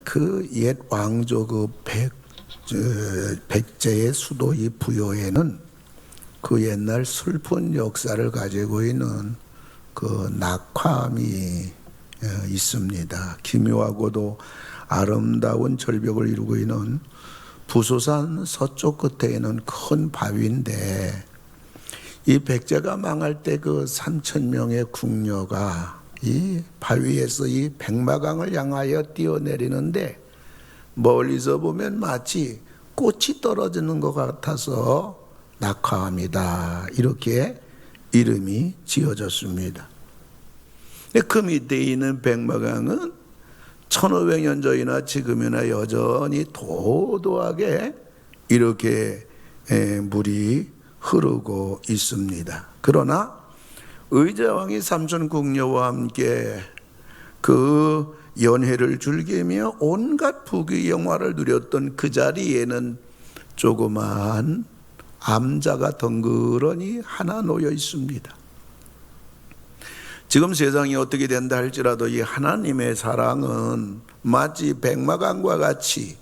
그 옛 왕조 백제의 수도 이 부여에는 그 옛날 슬픈 역사를 가지고 있는 그 낙화암이 있습니다. 기묘하고도 아름다운 절벽을 이루고 있는 부소산 서쪽 끝에 있는 큰 바위인데, 이 백제가 망할 때 그 3,000명의 궁녀가 이 바위에서 이 백마강을 향하여 뛰어내리는데, 멀리서 보면 마치 꽃이 떨어지는 것 같아서 낙화암이다, 이렇게 이름이 지어졌습니다. 그 밑에 있는 백마강은 1500년 전이나 지금이나 여전히 도도하게 이렇게 물이 흐르고 있습니다. 그러나 의자왕이 삼천 궁녀와 함께 그 연회를 즐기며 온갖 부귀 영화를 누렸던 그 자리에는 조그마한 암자가 덩그러니 하나 놓여 있습니다. 지금 세상이 어떻게 된다 할지라도 이 하나님의 사랑은 마치 백마강과 같이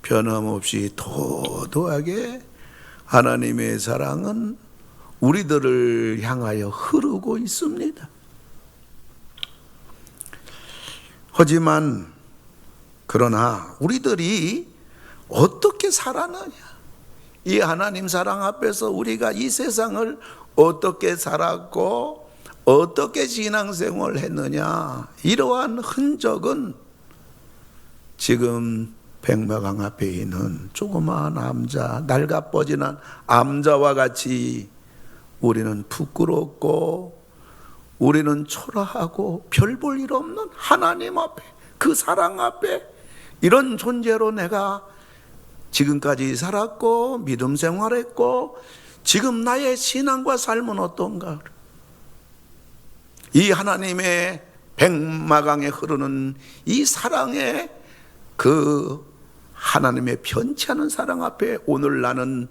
변함없이 도도하게, 하나님의 사랑은 우리들을 향하여 흐르고 있습니다. 하지만 그러나 우리들이 어떻게 살아나냐, 이 하나님 사랑 앞에서 우리가 이 세상을 어떻게 살았고 어떻게 신앙생활을 했느냐, 이러한 흔적은 지금 백마강 앞에 있는 조그마한 암자, 낡아버지는 암자와 같이 우리는 부끄럽고 우리는 초라하고 별 볼 일 없는 하나님 앞에, 그 사랑 앞에 이런 존재로 내가 지금까지 살았고 믿음 생활했고 지금 나의 신앙과 삶은 어떤가. 이 하나님의 백마강에 흐르는 이 사랑의 그 하나님의 편치 않은 사랑 앞에 오늘 나는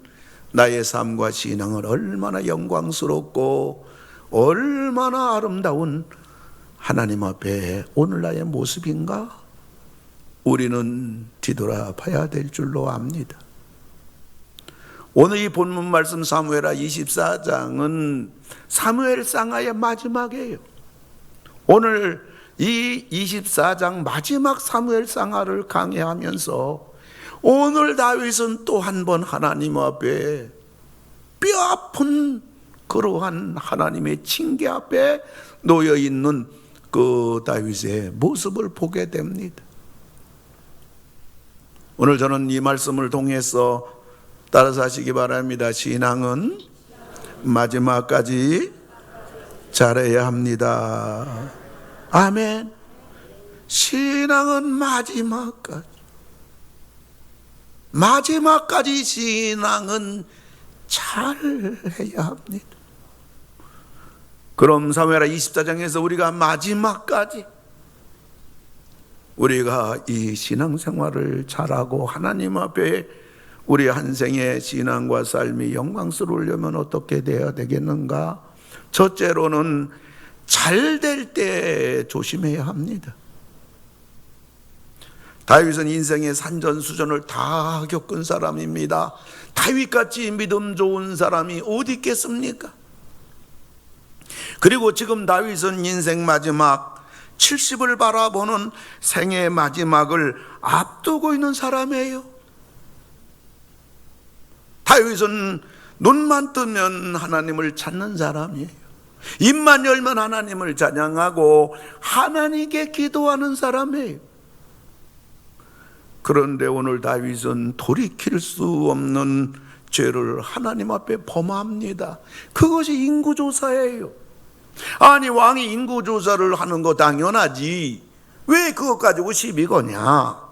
나의 삶과 신앙을 얼마나 영광스럽고 얼마나 아름다운 하나님 앞에 오늘 나의 모습인가, 우리는 뒤돌아봐야 될 줄로 압니다. 오늘 이 본문 말씀 사무엘하 24장은 사무엘 쌍하의 마지막이에요. 오늘 이 24장 마지막 사무엘 쌍하를 강해하면서 오늘 다윗은 또 한 번 하나님 앞에 뼈아픈 그러한 하나님의 징계 앞에 놓여있는 그 다윗의 모습을 보게 됩니다. 오늘 저는 이 말씀을 통해서 따라서 하시기 바랍니다. 신앙은 마지막까지 잘해야 합니다. 아멘. 신앙은 마지막까지 신앙은 잘해야 합니다. 그럼 사무엘하 24장에서 우리가 마지막까지 우리가 이 신앙생활을 잘하고 하나님 앞에 우리 한 생의 신앙과 삶이 영광스러우려면 어떻게 돼야 되겠는가? 첫째로는 잘 될 때 조심해야 합니다. 다윗은 인생의 산전수전을 다 겪은 사람입니다. 다윗같이 믿음 좋은 사람이 어디 있겠습니까? 그리고 지금 다윗은 인생 마지막 70을 바라보는 생의 마지막을 앞두고 있는 사람이에요. 다윗은 눈만 뜨면 하나님을 찾는 사람이에요. 입만 열면 하나님을 찬양하고 하나님께 기도하는 사람이에요. 그런데 오늘 다윗은 돌이킬 수 없는 죄를 하나님 앞에 범합니다. 그것이 인구조사예요. 아니, 왕이 인구조사를 하는 거 당연하지, 왜 그것 가지고 시비 거냐?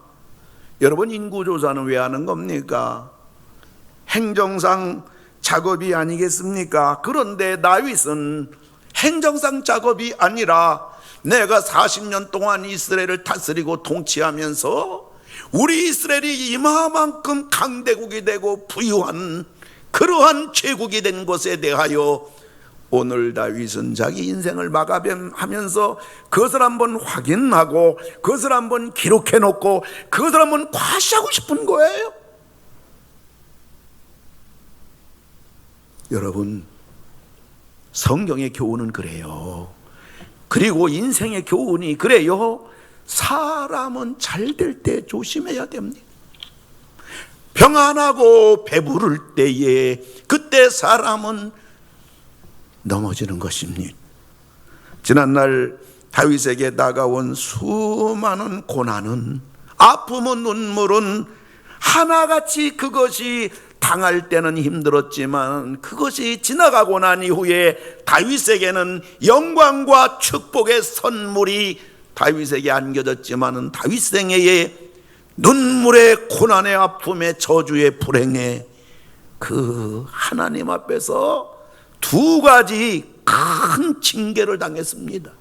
여러분, 인구조사는 왜 하는 겁니까? 행정상 작업이 아니겠습니까? 그런데 다윗은 행정상 작업이 아니라 내가 40년 동안 이스라엘을 다스리고 통치하면서 우리 이스라엘이 이마만큼 강대국이 되고 부유한 그러한 제국이 된 것에 대하여 오늘 다윗은 자기 인생을 마감하면서 그것을 한번 확인하고 그것을 한번 기록해 놓고 그것을 한번 과시하고 싶은 거예요. 여러분, 성경의 교훈은 그래요. 그리고 인생의 교훈이 그래요. 사람은 잘 될 때 조심해야 됩니다. 평안하고 배부를 때에 그때 사람은 넘어지는 것입니다. 지난날 다윗에게 다가온 수많은 고난은, 아픔은, 눈물은 하나같이 그것이 당할 때는 힘들었지만 그것이 지나가고 난 이후에 다윗에게는 영광과 축복의 선물이 다윗에게 안겨졌지만 다윗 생애에 눈물의 고난의 아픔의 저주의 불행에 그 하나님 앞에서 두 가지 큰 징계를 당했습니다.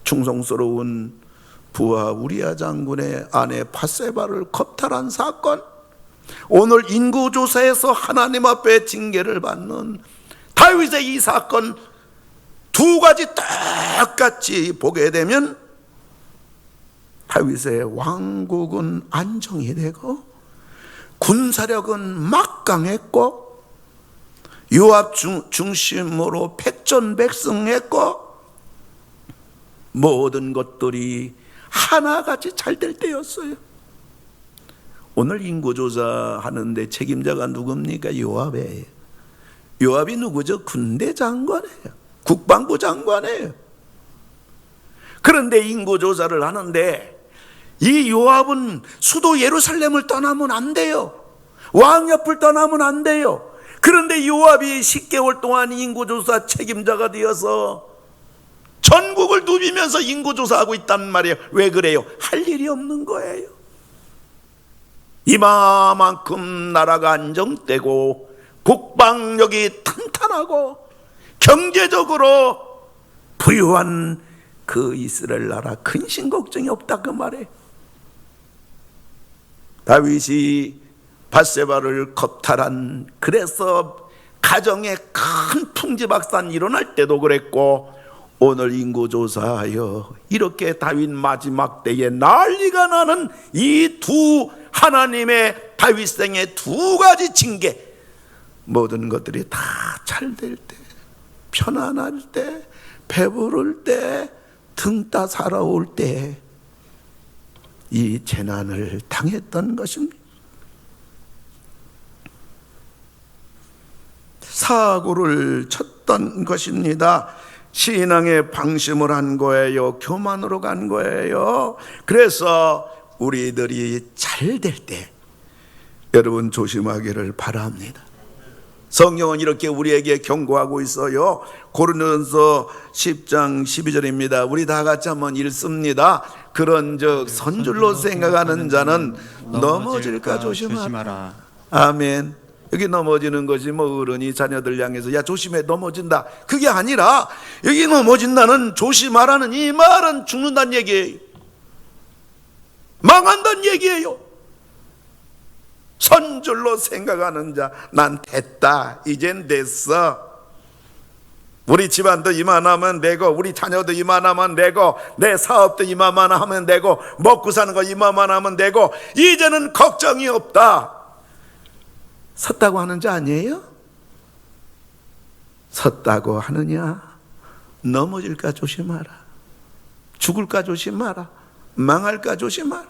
충성스러운 부하 우리아 장군의 아내 밧세바를 겁탈한 사건, 오늘 인구조사에서 하나님 앞에 징계를 받는 다윗의 이 사건, 두 가지 똑같이 보게 되면 다윗의 왕국은 안정이 되고 군사력은 막강했고 요압 중심으로 백전백승했고 모든 것들이 하나같이 잘 될 때였어요. 오늘 인구조사 하는데 책임자가 누굽니까? 요압이에요. 요압이 누구죠? 군대 장관이에요. 국방부 장관이에요. 그런데 인구조사를 하는데 이 요압은 수도 예루살렘을 떠나면 안 돼요. 왕 옆을 떠나면 안 돼요. 그런데 요압이 10개월 동안 인구조사 책임자가 되어서 전국을 누비면서 인구조사하고 있단 말이에요. 왜 그래요? 할 일이 없는 거예요. 이만큼 나라가 안정되고 국방력이 탄탄하고 경제적으로 부유한 그 이스라엘 나라 근심 걱정이 없다 그 말이에요. 다윗이 밧세바를 겁탈한, 그래서 가정에 큰 풍지박산 일어날 때도 그랬고 오늘 인구조사하여 이렇게 다윗 마지막 때에 난리가 나는 이 두 하나님의 다윗 생의 두 가지 징계, 모든 것들이 다 잘 될 때, 편안할 때, 배부를 때, 등 따 살아올 때 이 재난을 당했던 것입니다. 사고를 쳤던 것입니다. 신앙의 방심을 한 거예요. 교만으로 간 거예요. 그래서 우리들이 잘 될 때 여러분 조심하기를 바랍니다. 성경은 이렇게 우리에게 경고하고 있어요. 고린도전서 10장 12절입니다. 우리 다 같이 한번 읽습니다. 그런즉 선줄로 생각하는 자는 넘어질까 조심하라. 아멘. 여기 넘어지는 것이 뭐 어른이 자녀들 향해서 야 조심해 넘어진다, 그게 아니라 여기 넘어진다는, 조심하라는 이 말은 죽는다는 얘기예요. 망한다는 얘기예요. 선줄로 생각하는 자, 난 됐다, 이젠 됐어. 우리 집안도 이만하면 되고 우리 자녀도 이만하면 되고 내 사업도 이만만 하면 되고 먹고 사는 거 이만만 하면 되고 이제는 걱정이 없다. 섰다고 하는 자 아니에요? 섰다고 하느냐? 넘어질까 조심하라. 죽을까 조심하라. 망할까 조심하라.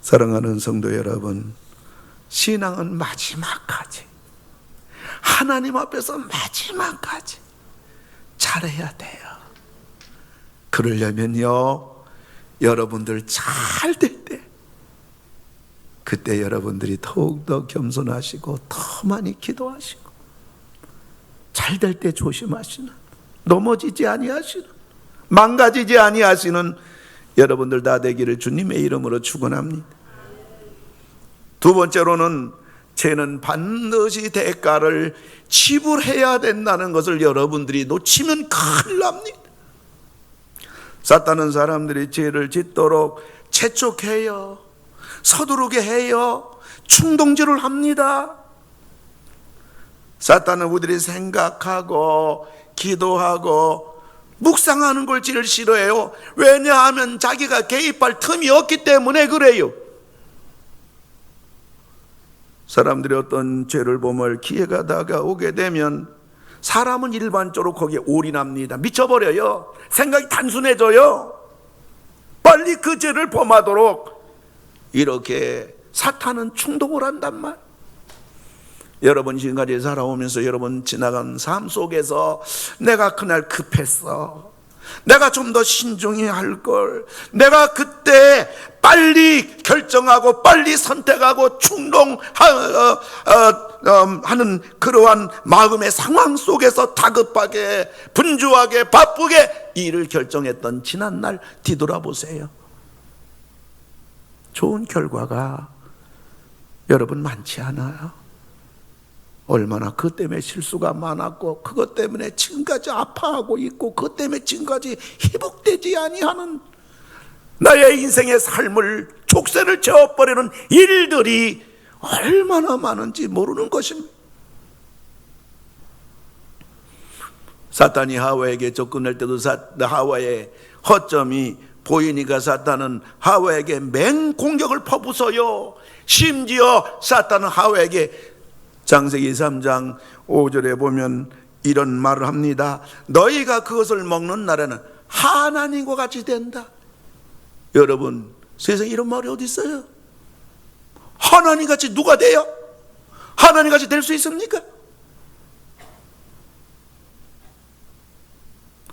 사랑하는 성도 여러분, 신앙은 마지막까지, 하나님 앞에서 마지막까지 잘해야 돼요. 그러려면요, 여러분들 잘 될 때, 그때 여러분들이 더욱더 겸손하시고 더 많이 기도하시고 잘 될 때 조심하시는, 넘어지지 아니하시는, 망가지지 아니하시는 여러분들 다 되기를 주님의 이름으로 축원합니다. 두 번째로는 죄는 반드시 대가를 지불해야 된다는 것을 여러분들이 놓치면 큰일 납니다. 사탄은 사람들이 죄를 짓도록 재촉해요. 서두르게 해요. 충동질을 합니다. 사탄은 우리들이 생각하고 기도하고 묵상하는 걸 제일 싫어해요. 왜냐하면 자기가 개입할 틈이 없기 때문에 그래요. 사람들이 어떤 죄를 범할 기회가 다가오게 되면 사람은 일반적으로 거기에 올인합니다. 미쳐버려요. 생각이 단순해져요. 빨리 그 죄를 범하도록 이렇게 사탄은 충동을 한단 말. 여러분 지금까지 살아오면서 여러분 지나간 삶 속에서 내가 그날 급했어, 내가 좀 더 신중히 할걸, 내가 그때 빨리 결정하고 빨리 선택하고 충동하는 그러한 마음의 상황 속에서 다급하게 분주하게 바쁘게 일을 결정했던 지난날 뒤돌아보세요. 좋은 결과가 여러분 많지 않아요. 얼마나 그것 때문에 실수가 많았고 그것 때문에 지금까지 아파하고 있고 그것 때문에 지금까지 회복되지 아니하는 나의 인생의 삶을 족쇄를 채워버리는 일들이 얼마나 많은지 모르는 것입니다. 사탄이 하와에게 접근할 때도 하와의 허점이 보이니까 사탄은 하와에게 맹공격을 퍼부어요. 심지어 사탄은 하와에게 창세기 3장 5절에 보면 이런 말을 합니다. 너희가 그것을 먹는 날에는 하나님과 같이 된다. 여러분 세상에 이런 말이 어디 있어요? 하나님같이 누가 돼요? 하나님같이 될 수 있습니까?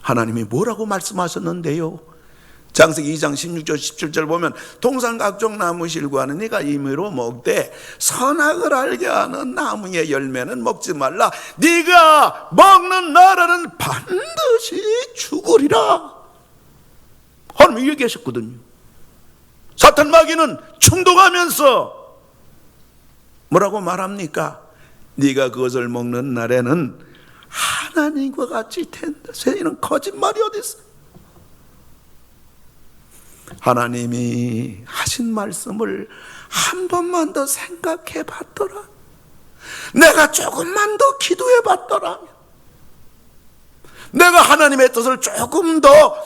하나님이 뭐라고 말씀하셨는데요? 창세기 2장 16절 17절 보면 동산 각종 나무 실과는 네가 임의로 먹되 선악을 알게 하는 나무의 열매는 먹지 말라. 네가 먹는 날에는 반드시 죽으리라. 하나님이 얘기하셨거든요. 사탄 마귀는 충동하면서 뭐라고 말합니까? 네가 그것을 먹는 날에는 하나님과 같이 된다. 세상에는 거짓말이 어디 있어? 하나님이 하신 말씀을 한 번만 더 생각해 봤더라, 내가 조금만 더 기도해 봤더라면, 내가 하나님의 뜻을 조금 더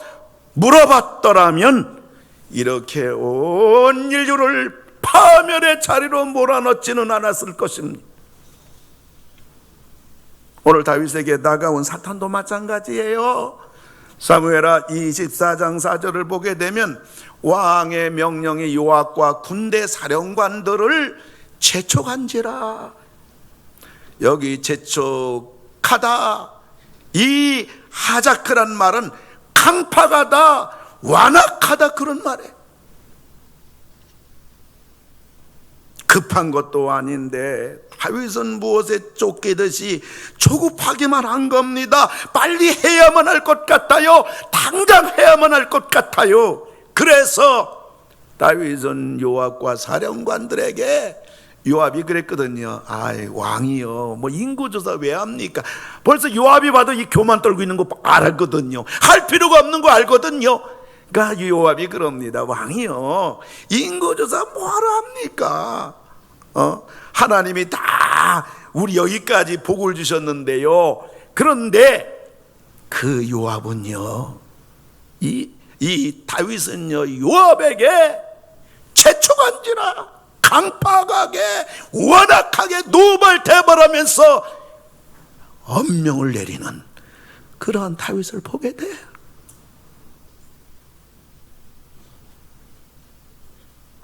물어봤더라면 이렇게 온 인류를 파멸의 자리로 몰아넣지는 않았을 것입니다. 오늘 다윗에게 다가온 사탄도 마찬가지예요. 사무엘하 24장 4절을 보게 되면 왕의 명령이 요압과 군대 사령관들을 재촉한지라. 여기 재촉하다, 이 하자크란 말은 강팍하다, 완악하다 그런 말이에요. 급한 것도 아닌데 다윗은 무엇에 쫓기듯이 조급하기만 한 겁니다. 빨리 해야만 할 것 같아요. 당장 해야만 할 것 같아요. 그래서 다윗은 요압과 사령관들에게, 요압이 그랬거든요. 아이, 왕이요, 뭐 인구조사 왜 합니까? 벌써 요압이 봐도 이 교만 떨고 있는 거 알거든요. 할 필요가 없는 거 알거든요. 그러니까 요압이 그럽니다. 왕이요, 인구조사 뭐하러 합니까? 하나님이 다 우리 여기까지 복을 주셨는데요. 그런데 그 요압은요, 이 다윗은요, 요압에게 재촉한지라 강팍하게 완악하게 노발대발하면서 엄명을 내리는 그러한 다윗을 보게 돼요.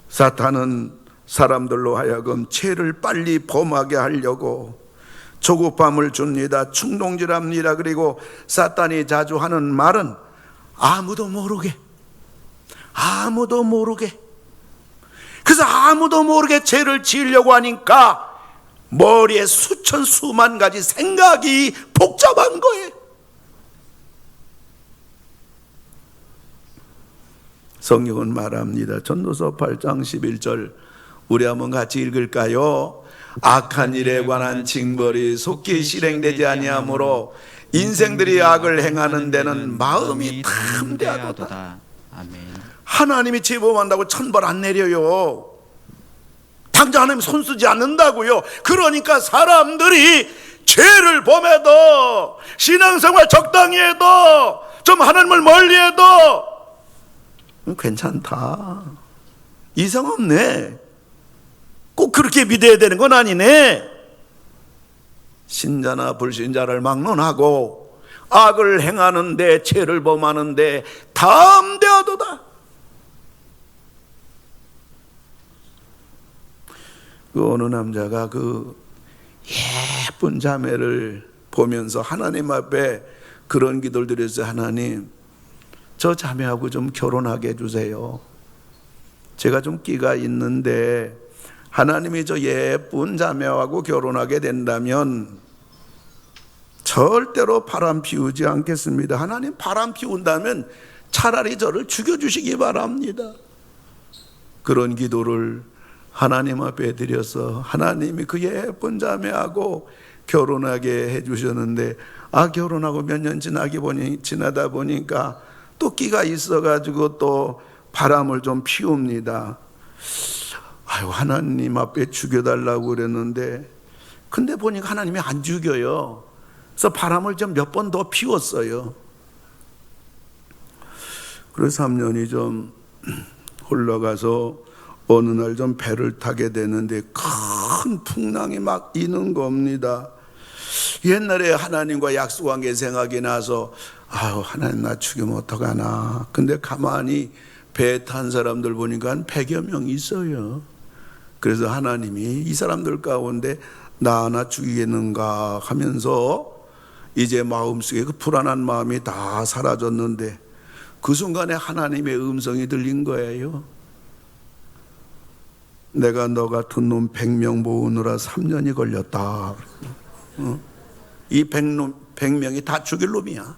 사탄은 사람들로 하여금 죄를 빨리 범하게 하려고 조급함을 줍니다. 충동질합니다. 그리고 사탄이 자주 하는 말은 아무도 모르게, 아무도 모르게. 그래서 아무도 모르게 죄를 지으려고 하니까 머리에 수천 수만 가지 생각이 복잡한 거예요. 성경은 말합니다. 전도서 8장 11절 우리 한번 같이 읽을까요? 악한 일에 관한 징벌이 속히 실행되지 아니하므로 인생들이 악을 행하는 데는 마음이 탐대하도다. 아멘. 하나님이 죄범한다고 천벌 안 내려요. 당장 하나님 손 쓰지 않는다고요. 그러니까 사람들이 죄를 범해도, 신앙생활 적당히 해도, 좀 하나님을 멀리해도 괜찮다, 이상 없네, 꼭 그렇게 믿어야 되는 건 아니네. 신자나 불신자를 막론하고 악을 행하는데, 죄를 범하는데 담대하도다. 그 어느 남자가 그 예쁜 자매를 보면서 하나님 앞에 그런 기도를 드렸어요. 하나님, 저 자매하고 좀 결혼하게 해주세요. 제가 좀 끼가 있는데 하나님이 저 예쁜 자매하고 결혼하게 된다면 절대로 바람 피우지 않겠습니다. 하나님, 바람 피운다면 차라리 저를 죽여주시기 바랍니다. 그런 기도를 하나님 앞에 드려서 하나님이 그 예쁜 자매하고 결혼하게 해주셨는데, 결혼하고 몇 년 지나다 보니까 또 끼가 있어가지고 또 바람을 좀 피웁니다. 하나님 앞에 죽여달라고 그랬는데, 근데 보니까 하나님이 안 죽여요. 그래서 바람을 좀 몇 번 더 피웠어요. 그래서 3년이 좀 흘러가서 어느 날 좀 배를 타게 되는데 큰 풍랑이 막 이는 겁니다. 옛날에 하나님과 약속한 게 생각이 나서 하나님 나 죽이면 어떡하나. 근데 가만히 배 탄 사람들 보니까 한 100여 명 있어요. 그래서 하나님이 이 사람들 가운데 나 하나 죽이겠는가 하면서 이제 마음속에 그 불안한 마음이 다 사라졌는데, 그 순간에 하나님의 음성이 들린 거예요. 내가 너 같은 놈 100명 모으느라 3년이 걸렸다. 이 100명이 다 죽일 놈이야.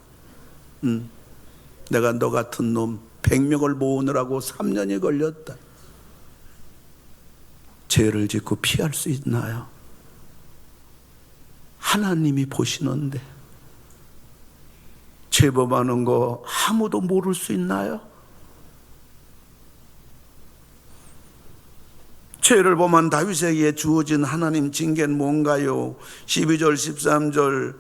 내가 너 같은 놈 100명을 모으느라고 3년이 걸렸다. 죄를 짓고 피할 수 있나요? 하나님이 보시는데 죄범하는 거 아무도 모를 수 있나요? 죄를 범한 다윗에게 주어진 하나님 징계는 뭔가요? 12절 13절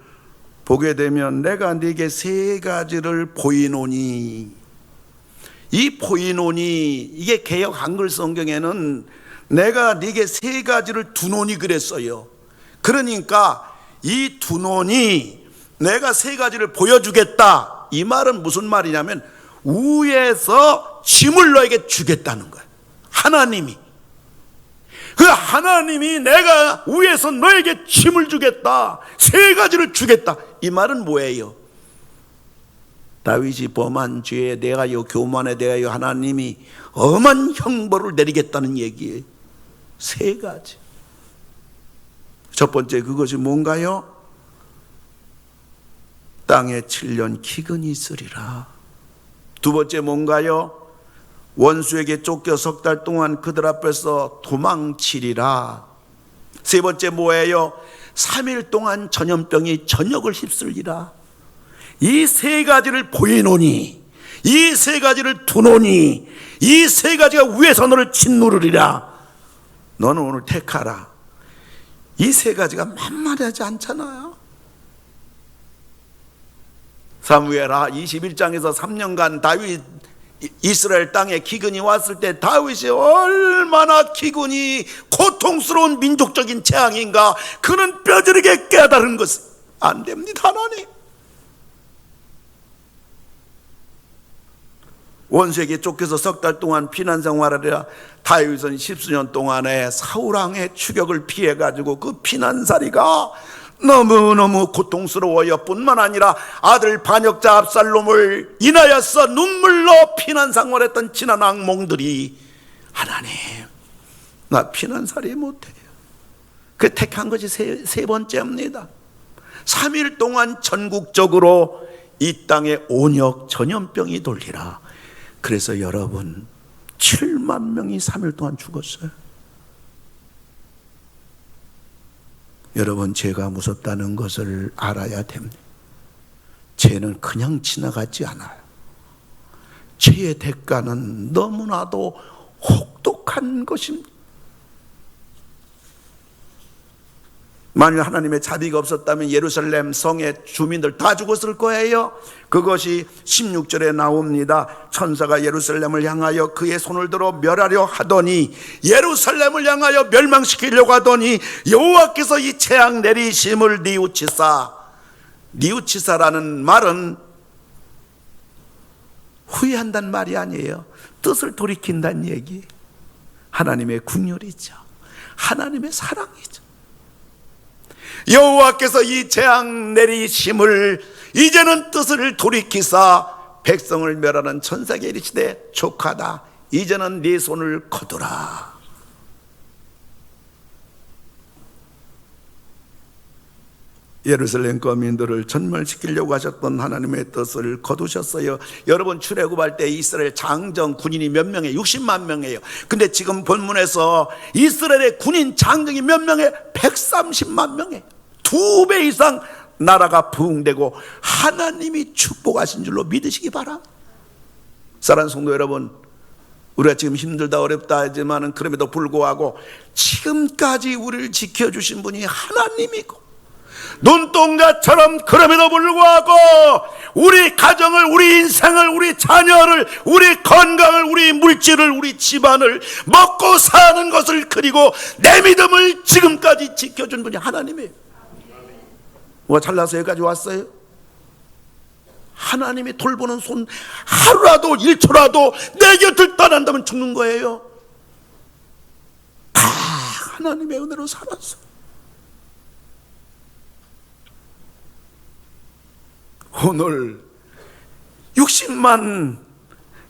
보게 되면 내가 네게 세 가지를 보이노니, 이 보이노니, 이게 개역 한글 성경에는 내가 네게 세 가지를 두노니 그랬어요. 그러니까 이 두노니, 내가 세 가지를 보여주겠다, 이 말은 무슨 말이냐면 위에서 짐을 너에게 주겠다는 거예요. 하나님이, 그 하나님이 내가 위에서 너에게 짐을 주겠다, 세 가지를 주겠다, 이 말은 뭐예요? 다윗이 범한 죄에 대하여, 교만에 대하여 하나님이 엄한 형벌을 내리겠다는 얘기예요. 세 가지. 첫 번째, 그것이 뭔가요? 땅에 7년 기근이 있으리라. 두 번째 뭔가요? 원수에게 쫓겨 석 달 동안 그들 앞에서 도망치리라. 세 번째 뭐예요? 3일 동안 전염병이 전역을 휩쓸리라. 이 세 가지를 보이노니, 이 세 가지를 두노니, 이 세 가지가 위에서 너를 짓누르리라. 너는 오늘 택하라. 이 세 가지가 만만하지 않잖아요. 사무엘하 21장에서 3년간 다윗 이스라엘 땅에 기근이 왔을 때 다윗이 얼마나 기근이 고통스러운 민족적인 재앙인가, 그는 뼈저리게 깨달은 것은 안 됩니다. 하나님, 원수에게 쫓겨서 석 달 동안 피난 생활하랴. 다윗은 10수년 동안에 사울왕의 추격을 피해가지고 그 피난살이가 너무너무 고통스러워요. 뿐만 아니라 아들 반역자 압살롬을 인하여서 눈물로 피난 생활했던 지난 악몽들이, 하나님 나 피난살이 못해요. 그 택한 것이 세 번째입니다. 3일 동안 전국적으로 이 땅에 온역 전염병이 돌리라. 그래서 여러분 7만 명이 3일 동안 죽었어요. 여러분, 죄가 무섭다는 것을 알아야 됩니다. 죄는 그냥 지나가지 않아요. 죄의 대가는 너무나도 혹독한 것입니다. 만일 하나님의 자비가 없었다면 예루살렘 성의 주민들 다 죽었을 거예요. 그것이 16절에 나옵니다. 천사가 예루살렘을 향하여 그의 손을 들어 멸하려 하더니, 예루살렘을 향하여 멸망시키려고 하더니 여호와께서 이 재앙 내리심을 뉘우치사. 뉘우치사라는 말은 후회한다는 말이 아니에요. 뜻을 돌이킨다는 얘기. 하나님의 긍휼이죠. 하나님의 사랑이죠. 여호와께서 이 재앙 내리심을 이제는 뜻을 돌이키사 백성을 멸하는 천사에게 이르시되 족하다. 이제는 네 손을 거두라. 예루살렘 거민들을 전멸시키려고 하셨던 하나님의 뜻을 거두셨어요. 여러분, 출애굽할 때 이스라엘 장정 군인이 몇 명이에요? 60만 명이에요. 근데 지금 본문에서 이스라엘의 군인 장정이 몇 명이에요? 130만 명이에요. 2배 이상 나라가 부흥되고 하나님이 축복하신 줄로 믿으시기 바랍니다. 사랑하는 성도 여러분, 우리가 지금 힘들다 어렵다 하지만 그럼에도 불구하고 지금까지 우리를 지켜주신 분이 하나님이고, 눈동자처럼 그럼에도 불구하고 우리 가정을, 우리 인생을, 우리 자녀를, 우리 건강을, 우리 물질을, 우리 집안을, 먹고 사는 것을, 그리고 내 믿음을 지금까지 지켜준 분이 하나님이에요. 뭐가 잘나서 여기까지 왔어요? 하나님이 돌보는 손 하루라도 1초라도 내 곁을 떠난다면 죽는 거예요. 다 하나님의 은혜로 살았어. 오늘 60만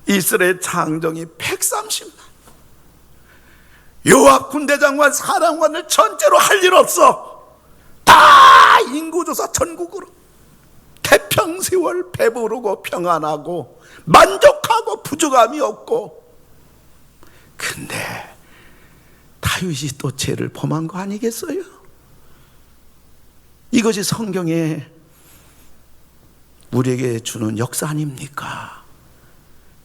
이스라엘 장정이 130만, 요압 군대장관 사령관을 전체로 할 일 없어. 다 인구조사 전국으로 태평세월 배부르고 평안하고 만족하고 부족함이 없고. 근데 다윗이 또 죄를 범한 거 아니겠어요? 이것이 성경에 우리에게 주는 역사 아닙니까?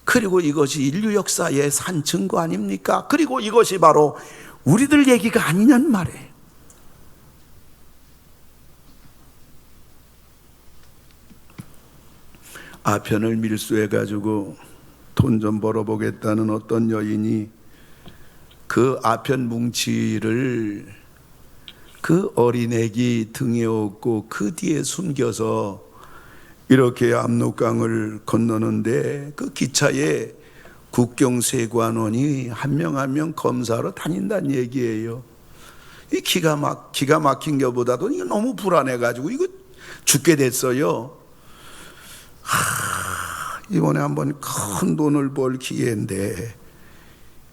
그리고 이것이 인류 역사의 산 증거 아닙니까? 그리고 이것이 바로 우리들 얘기가 아니냐는 말이에요. 아편을 밀수해가지고 돈 좀 벌어보겠다는 어떤 여인이 그 아편 뭉치를 그 어린애기 등에 업고 그 뒤에 숨겨서 이렇게 압록강을 건너는데, 그 기차에 국경세관원이 한 명 한 명 검사하러 다닌다는 얘기예요. 이 기가 막힌 것보다도 이거 너무 불안해가지고 이거 죽게 됐어요. 이번에 한번 큰 돈을 벌 기회인데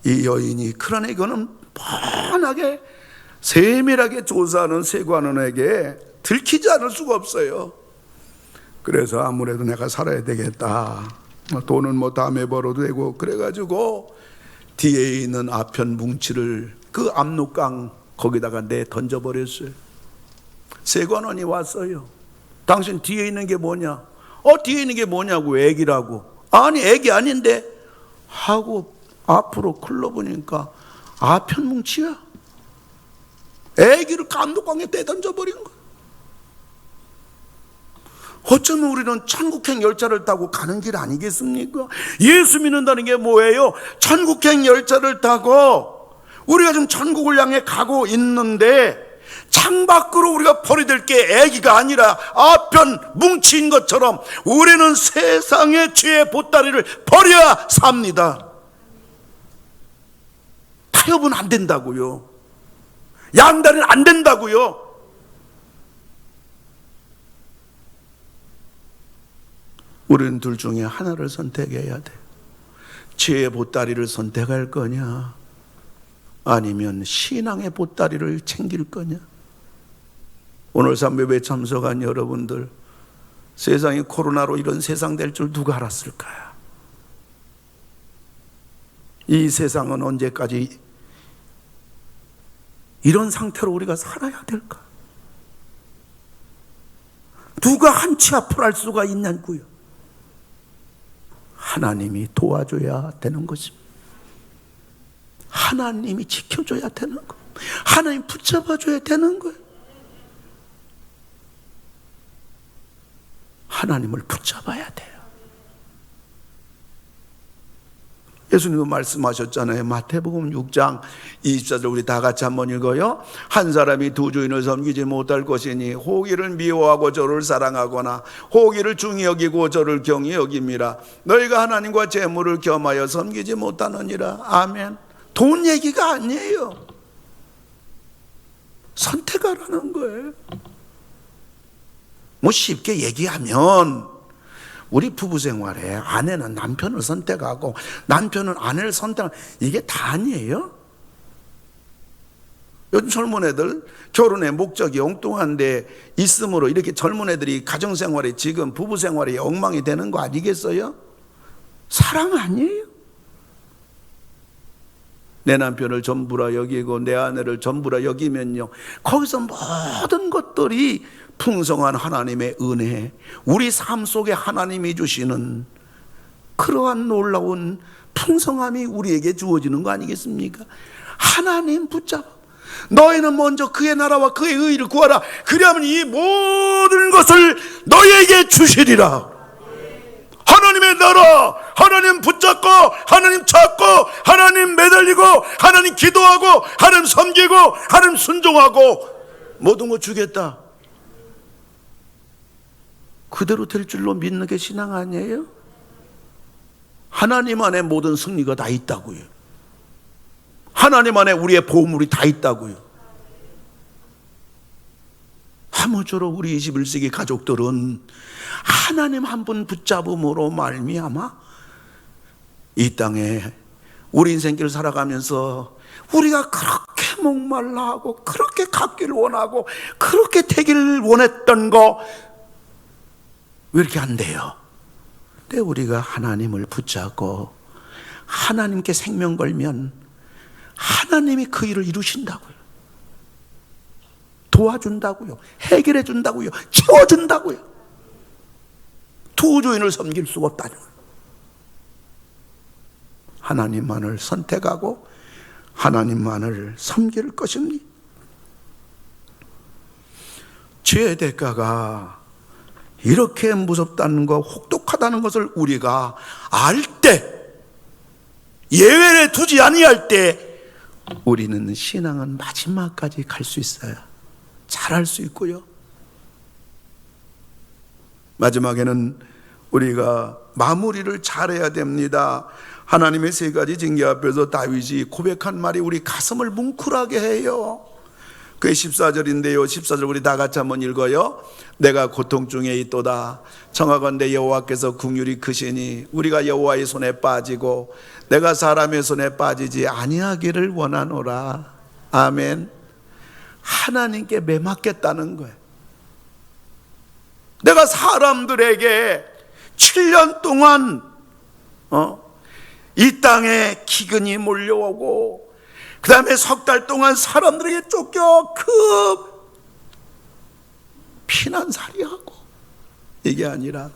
이 여인이, 그러나 이거는 뻔하게 세밀하게 조사하는 세관원에게 들키지 않을 수가 없어요. 그래서 아무래도 내가 살아야 되겠다, 돈은 뭐 다음에 벌어도 되고, 그래가지고 뒤에 있는 아편 뭉치를 그 압록강 거기다가 내 던져버렸어요. 세관원이 왔어요. 당신 뒤에 있는 게 뭐냐? 뒤에 있는 게 뭐냐고. 애기라고. 아니 애기 아닌데 하고 앞으로 클러보니까 아편 뭉치야. 애기를 압록강에 떼던져버린 거야. 어쩌면 우리는 천국행 열차를 타고 가는 길 아니겠습니까? 예수 믿는다는 게 뭐예요? 천국행 열차를 타고 우리가 지금 천국을 향해 가고 있는데, 창밖으로 우리가 버려질 게 애기가 아니라 아편 뭉치인 것처럼 우리는 세상의 죄의 보따리를 버려야 삽니다. 타협은 안 된다고요. 양다리는 안 된다고요. 우리는 둘 중에 하나를 선택해야 돼요. 죄의 보따리를 선택할 거냐, 아니면 신앙의 보따리를 챙길 거냐. 오늘 삼배에 참석한 여러분들, 세상이 코로나로 이런 세상 될 줄 누가 알았을까요? 이 세상은 언제까지 이런 상태로 우리가 살아야 될까? 누가 한 치 앞을 할 수가 있냐고요. 하나님이 도와줘야 되는 것입니다. 하나님이 지켜줘야 되는 거예요. 하나님 붙잡아줘야 되는 거예요. 하나님을 붙잡아야 돼요. 예수님도 말씀하셨잖아요. 마태복음 6장 24절 우리 다 같이 한번 읽어요. 한 사람이 두 주인을 섬기지 못할 것이니 호기를 미워하고 저를 사랑하거나 호기를 중히 여기고 저를 경히 여김이라. 너희가 하나님과 재물을 겸하여 섬기지 못하느니라. 아멘. 돈 얘기가 아니에요. 선택하라는 거예요. 뭐 쉽게 얘기하면 우리 부부 생활에 아내는 남편을 선택하고 남편은 아내를 선택하고 이게 다 아니에요? 요즘 젊은 애들 결혼의 목적이 엉뚱한데 있으므로 이렇게 젊은 애들이 가정생활이 지금 부부 생활이 엉망이 되는 거 아니겠어요? 사랑 아니에요? 내 남편을 전부라 여기고 내 아내를 전부라 여기면요, 거기서 모든 것들이 풍성한 하나님의 은혜, 우리 삶 속에 하나님이 주시는 그러한 놀라운 풍성함이 우리에게 주어지는 거 아니겠습니까? 하나님 붙잡아. 너희는 먼저 그의 나라와 그의 의를 구하라. 그리하면 이 모든 것을 너희에게 주시리라. 하나님의 나라, 하나님 붙잡고, 하나님 찾고, 하나님 매달리고, 하나님 기도하고, 하나님 섬기고, 하나님 순종하고, 모든 거 주겠다. 그대로 될 줄로 믿는 게 신앙 아니에요? 하나님 안에 모든 승리가 다 있다고요. 하나님 안에 우리의 보물이 다 있다고요. 아무쪼록 우리 21세기 가족들은 하나님 한 분 붙잡음으로 말미암아 이 땅에 우리 인생길 살아가면서 우리가 그렇게 목말라하고 그렇게 갖기를 원하고 그렇게 되기를 원했던 거 왜 이렇게 안 돼요? 근데 우리가 하나님을 붙잡고 하나님께 생명 걸면 하나님이 그 일을 이루신다고요. 도와준다고요. 해결해 준다고요. 채워준다고요. 두 주인을 섬길 수가 없다는 거예요. 하나님만을 선택하고 하나님만을 섬길 것입니다. 죄의 대가가 이렇게 무섭다는 것, 혹독하다는 것을 우리가 알 때, 예외를 두지 아니할 때 우리는 신앙은 마지막까지 갈 수 있어요. 잘할 수 있고요. 마지막에는 우리가 마무리를 잘해야 됩니다. 하나님의 세 가지 징계 앞에서 다윗이 고백한 말이 우리 가슴을 뭉클하게 해요. 그게 14절인데요 14절 우리 다 같이 한번 읽어요. 내가 고통 중에 있도다. 청하건대 여호와께서 긍휼이 크시니 우리가 여호와의 손에 빠지고 내가 사람의 손에 빠지지 아니하기를 원하노라. 아멘. 하나님께 매맞겠다는 거예요. 내가 사람들에게 7년 동안 이 땅에 기근이 몰려오고 그 다음에 석 달 동안 사람들에게 쫓겨 피난살이하고 이게 아니라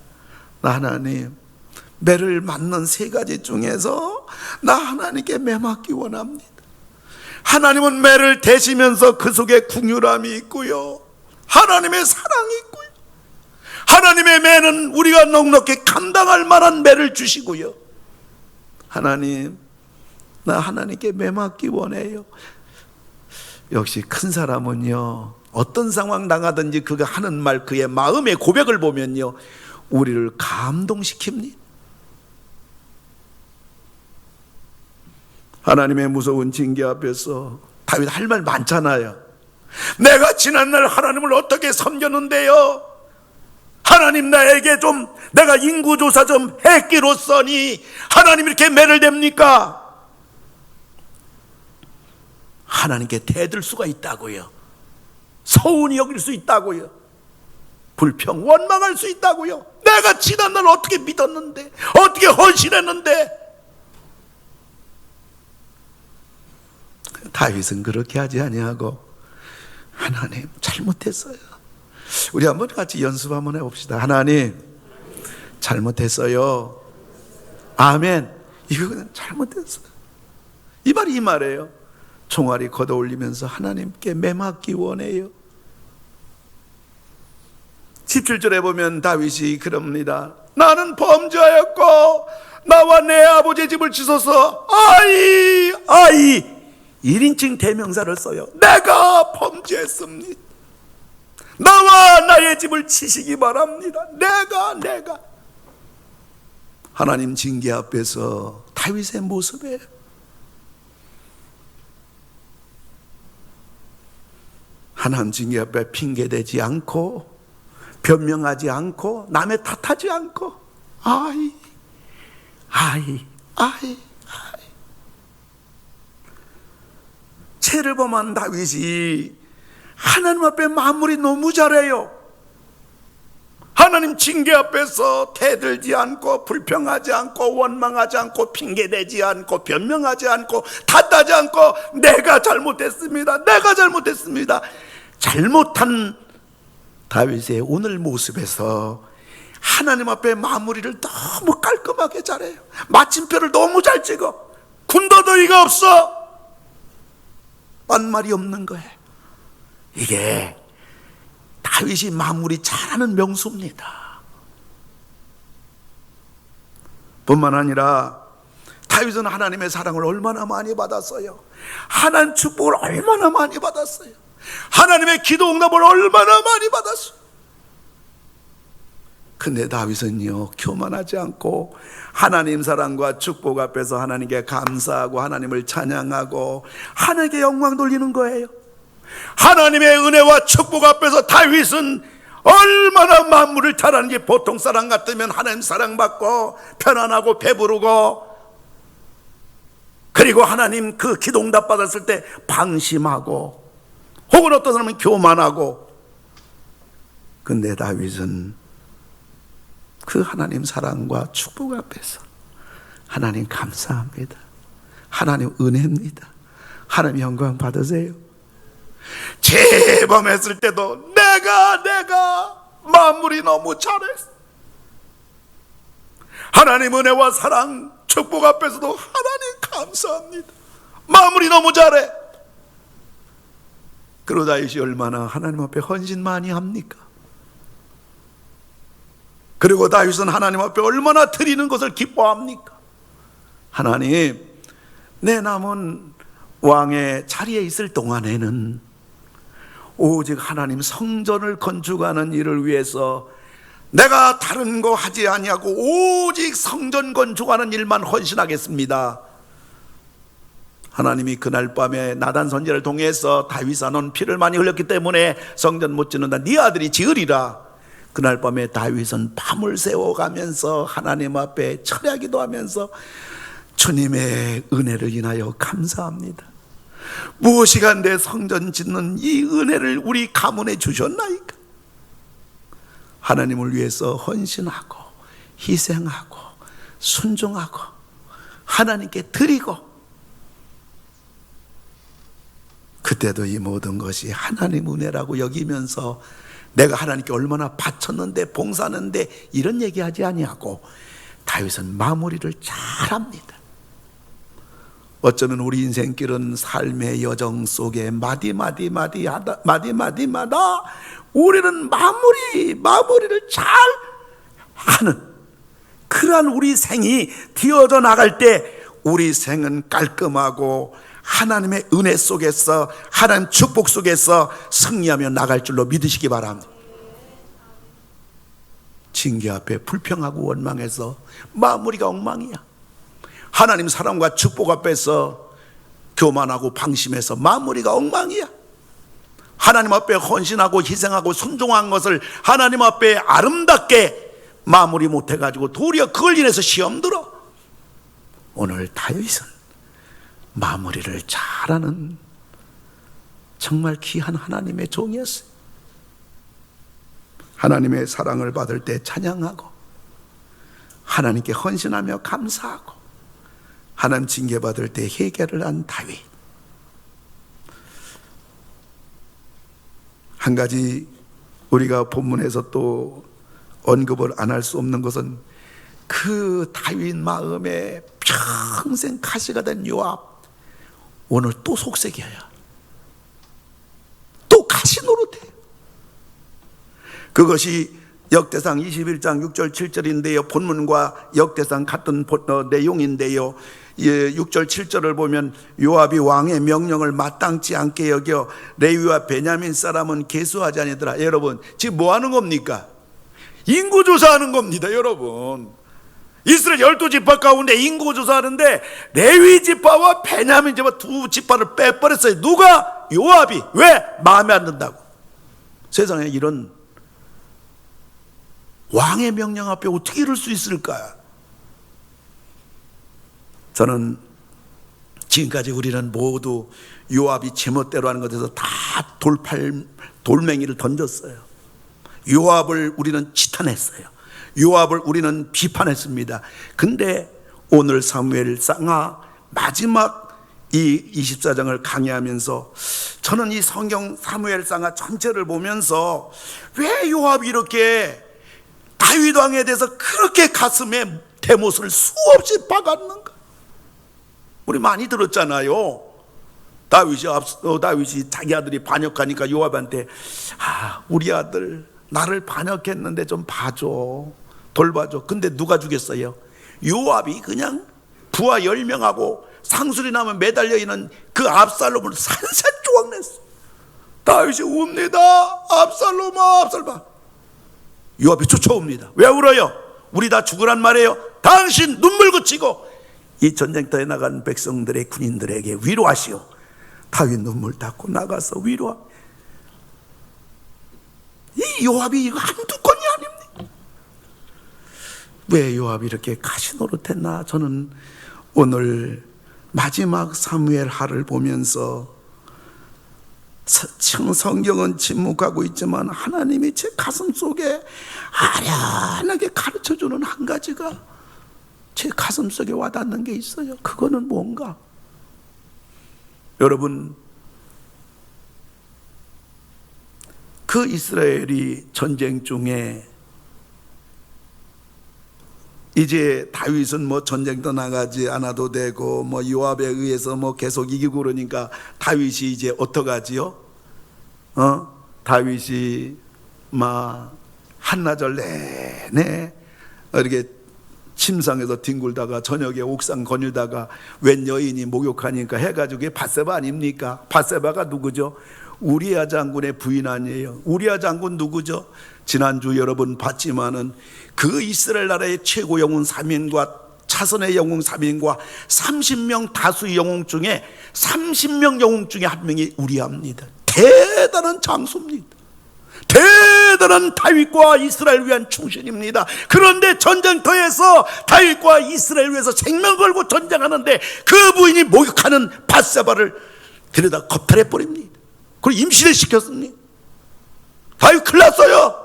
나 하나님 매를 맞는 세 가지 중에서 나 하나님께 매맞기 원합니다. 하나님은 매를 대시면서 그 속에 긍휼함이 있고요, 하나님의 사랑이 있고요, 하나님의 매는 우리가 넉넉히 감당할 만한 매를 주시고요. 하나님, 나 하나님께 매맞기 원해요. 역시 큰 사람은요, 어떤 상황 당하든지 그가 하는 말, 그의 마음의 고백을 보면요, 우리를 감동시킵니다. 하나님의 무서운 징계 앞에서 다윗 할 말 많잖아요. 내가 지난날 하나님을 어떻게 섬겼는데요, 하나님 나에게 좀 내가 인구조사 좀 했기로써니 하나님 이렇게 매를 댑니까? 하나님께 대들 수가 있다고요. 서운히 여길 수 있다고요. 불평, 원망할 수 있다고요. 내가 지난날 어떻게 믿었는데, 어떻게 헌신했는데. 다윗은 그렇게 하지 아니하고 하나님 잘못했어요. 우리 한번 같이 연습 한번 해봅시다. 하나님 잘못했어요. 아멘. 이거 그냥 잘못했어요. 이 말이 이 말이에요. 종아리 걷어 올리면서 하나님께 매맞기 원해요. 17절에 보면 다윗이 그럽니다. 나는 범죄하였고 나와 내 아버지의 집을 치소서. 아이 1인칭 대명사를 써요. 내가 범죄했습니다. 나와 나의 집을 치시기 바랍니다. 내가 하나님 징계 앞에서 다윗의 모습에 하나님 징계 앞에 핑계대지 않고 변명하지 않고 남의 탓하지 않고 아이 죄를 범한 다윗이 하나님 앞에 마무리 너무 잘해요. 하나님 징계 앞에서 대들지 않고 불평하지 않고 원망하지 않고 핑계대지 않고 변명하지 않고 탓하지 않고 내가 잘못했습니다. 잘못한 다윗의 오늘 모습에서 하나님 앞에 마무리를 너무 깔끔하게 잘해요. 마침표를 너무 잘 찍어. 군더더기가 없어. 딴 말이 없는 거예요. 이게 다윗이 마무리 잘하는 명수입니다. 뿐만 아니라 다윗은 하나님의 사랑을 얼마나 많이 받았어요. 하나님 축복을 얼마나 많이 받았어요. 하나님의 기도 응답을 얼마나 많이 받았어요. 근데 다윗은요, 교만하지 않고 하나님 사랑과 축복 앞에서 하나님께 감사하고 하나님을 찬양하고 하나님께 영광 돌리는 거예요. 하나님의 은혜와 축복 앞에서 다윗은 얼마나 만물을 잘하는 게, 보통 사람 같으면 하나님 사랑받고 편안하고 배부르고, 그리고 하나님 그 기도 응답 받았을 때 방심하고, 혹은 어떤 사람은 교만하고. 근데 다윗은 그 하나님 사랑과 축복 앞에서 하나님 감사합니다, 하나님 은혜입니다, 하나님 영광 받으세요. 재범했을 때도 내가 마무리 너무 잘했어. 하나님 은혜와 사랑 축복 앞에서도 하나님 감사합니다, 마무리 너무 잘해. 그러다 다윗이 얼마나 하나님 앞에 헌신 많이 합니까? 그리고 다윗은 하나님 앞에 얼마나 드리는 것을 기뻐합니까? 하나님, 내 남은 왕의 자리에 있을 동안에는 오직 하나님 성전을 건축하는 일을 위해서 내가 다른 거 하지 아니하고 오직 성전 건축하는 일만 헌신하겠습니다. 하나님이 그날 밤에 나단 선지자를 통해서 다윗아, 넌 피를 많이 흘렸기 때문에 성전 못 짓는다, 네 아들이 지으리라. 그날 밤에 다윗은 밤을 새워가면서 하나님 앞에 철야기도 하면서 주님의 은혜를 인하여 감사합니다. 무엇이가 내 성전 짓는 이 은혜를 우리 가문에 주셨나이까. 하나님을 위해서 헌신하고 희생하고 순종하고 하나님께 드리고, 그때도 이 모든 것이 하나님 은혜라고 여기면서 내가 하나님께 얼마나 바쳤는데 봉사하는데 이런 얘기하지 아니하고 다윗은 마무리를 잘합니다. 어쩌면 우리 인생길은 삶의 여정 속에 마디마디마다 우리는 마무리를 잘 하는 그러한 우리 생이 되어져 나갈 때 우리 생은 깔끔하고 하나님의 은혜 속에서, 하나님 축복 속에서 승리하며 나갈 줄로 믿으시기 바랍니다. 징계 앞에 불평하고 원망해서 마무리가 엉망이야. 하나님 사랑과 축복 앞에서 교만하고 방심해서 마무리가 엉망이야. 하나님 앞에 헌신하고 희생하고 순종한 것을 하나님 앞에 아름답게 마무리 못해가지고 도리어 그걸 인해서 시험 들어. 오늘 다윗은 마무리를 잘하는 정말 귀한 하나님의 종이었어요. 하나님의 사랑을 받을 때 찬양하고 하나님께 헌신하며 감사하고 하나님 징계받을 때 회개를 한 다윗. 한 가지 우리가 본문에서 또 언급을 안 할 수 없는 것은 그 다윗 마음에 평생 가시가 된 요압, 오늘 또 속색이야. 또 가시 노릇해. 그것이 역대상 21장 6절 7절인데요. 본문과 역대상 같은 내용인데요. 6절 7절을 보면 요압이 왕의 명령을 마땅치 않게 여겨 레위와 베냐민 사람은 계수하지 아니더라. 여러분 지금 뭐 하는 겁니까? 인구조사하는 겁니다. 여러분 이스라엘 12지파 가운데 인구조사하는데 레위 지파와 베냐민 지파 두 지파를 빼버렸어요. 누가? 요압이. 왜? 마음에 안 든다고. 세상에 이런 왕의 명령 앞에 어떻게 이럴 수 있을까? 저는 지금까지 우리는 모두 요압이 제멋대로 하는 것에서 다 돌멩이를 던졌어요. 요압을 우리는 지탄했어요. 요압을 우리는 비판했습니다. 근데 오늘 사무엘상하 마지막 이 24장을 강의하면서 저는 이 성경 사무엘상하 전체를 보면서 왜 요압이 이렇게 다윗 왕에 대해서 그렇게 가슴에 대못을 수없이 박았는가? 우리 많이 들었잖아요. 다윗이 자기 아들이 반역하니까 요압한테 우리 아들 나를 반역했는데 좀 봐줘, 돌봐줘. 근데 누가 죽였어요? 요압이 그냥 부하 10명하고 상술이 나면 매달려 있는 그 압살롬을 산산 조각냈어. 다윗이 웁니다. 압살롬아, 압살롬아. 요압이 쫓아옵니다. 왜 울어요? 우리 다 죽으란 말이에요. 당신 눈물 그치고 이 전쟁터에 나간 백성들의 군인들에게 위로하시오. 다윗 눈물 닦고 나가서 위로하. 이 요압이 이거 한두 건이 아닙니다. 왜 요압이 이렇게 가시노릇했나? 저는 오늘 마지막 사무엘 하를 보면서 성경은 침묵하고 있지만 하나님이 제 가슴 속에 아련하게 가르쳐주는 한 가지가 제 가슴 속에 와닿는 게 있어요. 그거는 뭔가? 여러분, 그 이스라엘이 전쟁 중에 이제 다윗은 뭐 전쟁도 나가지 않아도 되고 뭐 요압에 의해서 뭐 계속 이기고 그러니까 다윗이 이제 어떡하지요? 다윗이 막 한나절 내내 이렇게 침상에서 뒹굴다가 저녁에 옥상 거닐다가 웬 여인이 목욕하니까 해가지고 그게 밧세바 아닙니까? 밧세바가 누구죠? 우리야 장군의 부인 아니에요. 우리야 장군 누구죠? 지난주 여러분 봤지만은 그 이스라엘 나라의 최고 영웅 3인과 차선의 영웅 3인과 30명 다수 영웅 중에 30명 영웅 중에 한 명이 우리야입니다. 대단한 장수입니다. 대단한 다윗과 이스라엘 위한 충신입니다. 그런데 전쟁터에서 다윗과 이스라엘 위해서 생명 걸고 전쟁하는데 그 부인이 목욕하는 밧세바를 데려다 겁탈해 버립니다. 그리고 임신을 시켰습니다. 다윗 큰일 났어요.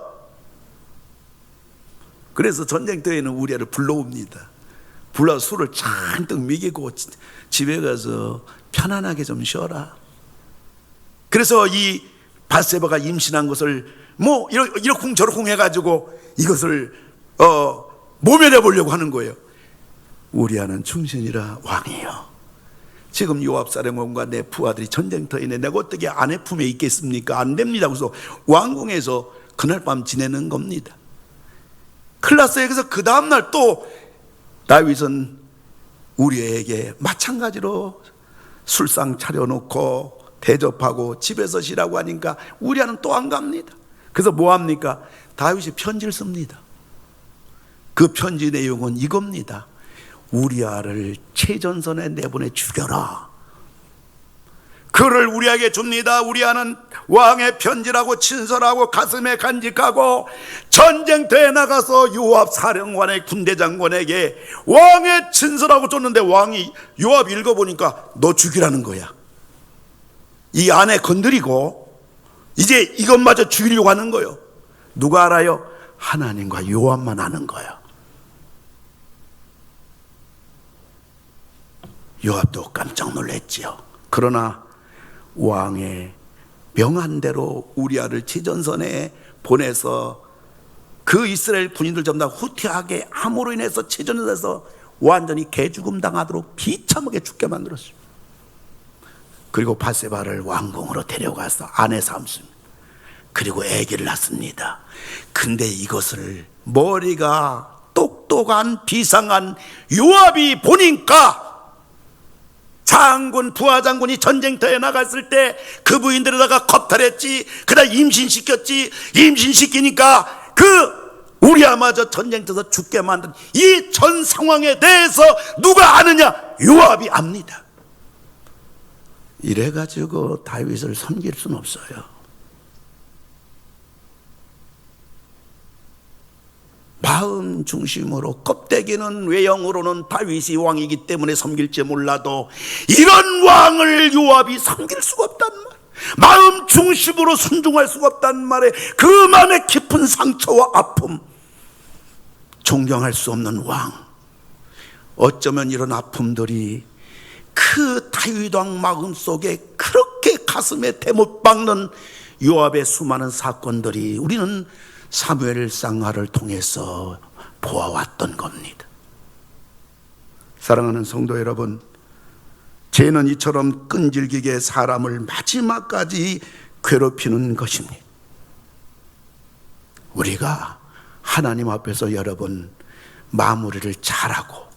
그래서 전쟁터에는 우리야를 불러옵니다. 불러서 술을 잔뜩 먹이고 집에 가서 편안하게 좀 쉬어라. 그래서 이 밧세바가 임신한 것을 뭐 이러쿵저러쿵 해가지고 이것을 모면해 보려고 하는 거예요. 우리야는 충신이라 왕이에요. 지금 요압 사령관과 내 부하들이 전쟁터에 있네. 내가 어떻게 아내 품에 있겠습니까? 안 됩니다. 그래서 왕궁에서 그날 밤 지내는 겁니다. 큰일 났어요. 그래서 그 다음날 또 다윗은 우리에게 마찬가지로 술상 차려놓고 대접하고 집에서 쉬라고 하니까 우리야는 또 안 갑니다. 그래서 뭐 합니까? 다윗이 편지를 씁니다. 그 편지 내용은 이겁니다. 우리야를 최전선에 내보내 죽여라. 그를 우리에게 줍니다. 우리야는 왕의 편지라고 친설하고 가슴에 간직하고 전쟁터에 나가서 요압 사령관의 군대 장관에게 왕의 친설하고 줬는데 왕이 요압 읽어보니까 너 죽이라는 거야. 이 아내 건드리고 이제 이것마저 죽이려고 하는 거예요. 누가 알아요? 하나님과 요압만 아는 거예요. 요압도 깜짝 놀랐지요. 그러나 왕의 명한대로 우리야를 최전선에 보내서 그 이스라엘 군인들 전부 다 후퇴하게 함으로 인해서 최전선에서 완전히 개죽음 당하도록 비참하게 죽게 만들었습니다. 그리고 밧세바를 왕궁으로 데려가서 아내 삼습니다. 그리고 아기를 낳습니다. 근데 이것을 머리가 똑똑한 비상한 요압이 보니까, 장군, 부하장군이 전쟁터에 나갔을 때 그 부인들에다가 겁탈했지, 그다음 임신시켰지. 임신시키니까 그 우리아마저 전쟁터에서 죽게 만든 이 전 상황에 대해서 누가 아느냐? 요압이 압니다. 이래가지고 다윗을 섬길 수는 없어요. 마음 중심으로, 껍데기는 외형으로는 다윗이 왕이기 때문에 섬길지 몰라도 이런 왕을 요압이 섬길 수가 없단 말, 마음 중심으로 순종할 수가 없단 말에 그 마음의 깊은 상처와 아픔, 존경할 수 없는 왕. 어쩌면 이런 아픔들이 그 다윗 왕 마음 속에 그렇게 가슴에 대못 박는 요압의 수많은 사건들이 우리는 사무엘상하를 통해서 보아왔던 겁니다. 사랑하는 성도 여러분, 죄는 이처럼 끈질기게 사람을 마지막까지 괴롭히는 것입니다. 우리가 하나님 앞에서 여러분 마무리를 잘하고